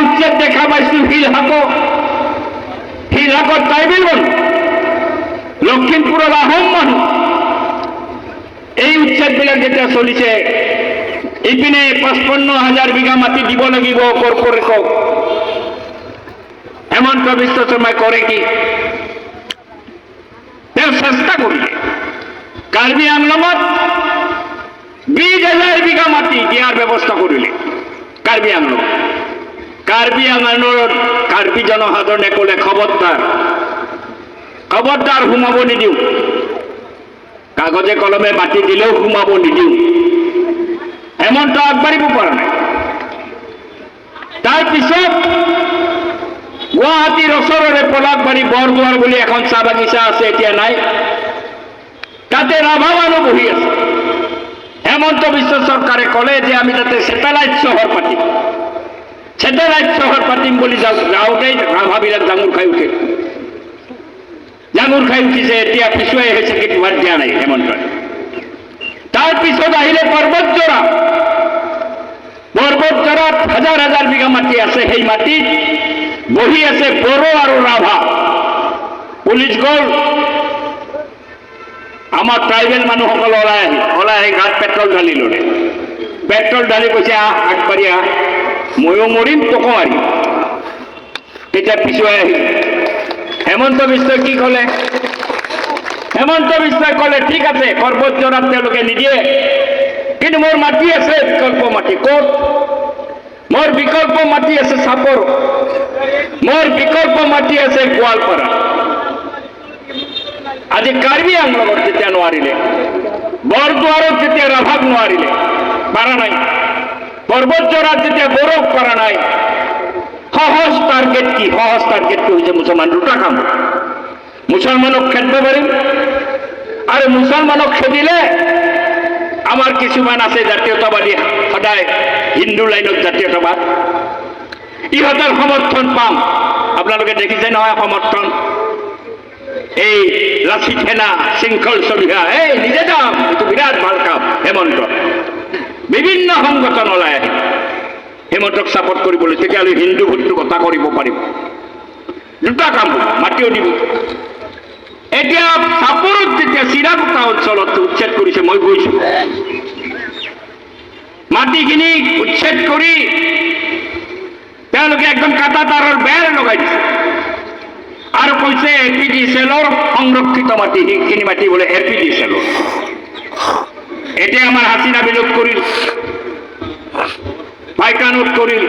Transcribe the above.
উচ্ছেদ দেখা পাইছো শিলহাকত ট্ৰাইবেল মানুহ, লখিমপুৰৰ আহোম মানুহ। এই উচ্ছেদবিলাক যেতিয়া চলিছে, ইপিনে 55,000 বিঘা মাটি দিব লাগিব কৰ্পৰেটক। হেমন্ত বিশ্ব শৰ্মাই কৰে কি? তেওঁ চেষ্টা কৰিলে কাৰ্বি আংলঙত 20,000 বিঘা মাটি দিয়াৰ ব্যৱস্থা কৰিলে। কাৰ্বি আংলঙৰ কাৰ্বি জনসাধাৰণে ক'লে খবৰদাৰ সোমাব নিদিওঁ, কাগজে কলমে মাটি দিলেও সোমাব নিদিওঁ। হেমন্ত আগবাঢ়িব পৰা নাই। তাৰপিছত গুৱাহাটীৰ ওচৰৰে পলাশবাৰী বৰদুৱাৰ বুলি এখন চাহ বাগিচা আছে, এতিয়া নাই। তাতে ৰাভা মানুহ বহি আছে। হেমন্ত বিশ্ব চৰকাৰে ক'লে যে আমি তাতে ছেটেলাইট চহৰ পাতিম বুলি যাওঁতেই ৰাভাবিলাক জাঙুৰ খাই উঠিছে। এতিয়া পিছুৱাই হৈছে, কিন্তু বাদ দিয়া নাই হেমন্তই। তাৰপিছত আহিলে পৰ্বতজৰাত 1,000 বিঘা মাটি আছে। সেই মাটিত বহি আছে বড়ো আৰু ৰাভা। পুলিচ গ'ল, আমাৰ ট্ৰাইবেল মানুহসকল ওলাই আহি গাত পেট্ৰল ঢালি ল'লে। পেট্ৰল ঢালি কৈছে, আগবাঢ়ি আহ, ময়ো মৰিম, তোকো মাৰিম। তেতিয়া পিছুৱাই আহিল। হেমন্ত বিশ্বই কি ক'লে? হেমন্ত বিশ্বই ক'লে, ঠিক আছে, পৰ্বতজৰাত তেওঁলোকে নিদিয়ে, কিন্তু মোৰ মাটি আছে বিকল্প মাটি। ক'ত? মোৰ বিকল্প মাটি আছে চাপৰ, মোৰ বিকল্প মাটি আছে গোৱালপাৰা। আজি কাৰ্বি আংলঙত যেতিয়া নোৱাৰিলে, বৰদুৱাৰত যেতিয়া ৰাভাক নোৱাৰিলে, পাৰা নাই, পৰ্বতজৰাত যেতিয়া বড়োক পাৰা নাই, সহজ টাৰ্গেটটো হৈছে মুছলমান। দুটা কাম, মুছলমানক খেদিব পাৰিম, আৰু মুছলমানক খেদিলে আমাৰ কিছুমান আছে জাতীয়তাবাদী, সদায় হিন্দু লাইনত জাতীয়তাবাদ, ইহঁতৰ সমৰ্থন পাম। আপোনালোকে দেখিছে নহয় সমৰ্থন, এই লাচিত সেনা, শৃংখল চলিহা, এই নিজে যাম, এইটো বিৰাট ভাল কাম। হেমন্ত বিভিন্ন সংগঠন ওলাই আহে হেমন্তক ছাপৰ্ট কৰিবলৈ, তেতিয়াহ'লে হিন্দু ভোটটো কথা কৰিব পাৰিব। দুটা কাম, মাটিও দিব। এতিয়া চাপৰত যেতিয়া চিৰাকুটা অঞ্চলত উচ্ছেদ কৰিছে, মই গৈছো, মাটিখিনি উচ্ছেদ কৰি তেওঁলোকে একদম কাটা তাৰৰ বেৰ লগাই দিছে আৰু কৈছে APDCL-ৰ সংৰক্ষিত মাটি, সেইখিনি মাটি বোলে APDCL-ৰ। এতিয়া আমাৰ হাসিনা বিলোপ কৰিল, পাইকানুত কৰিল,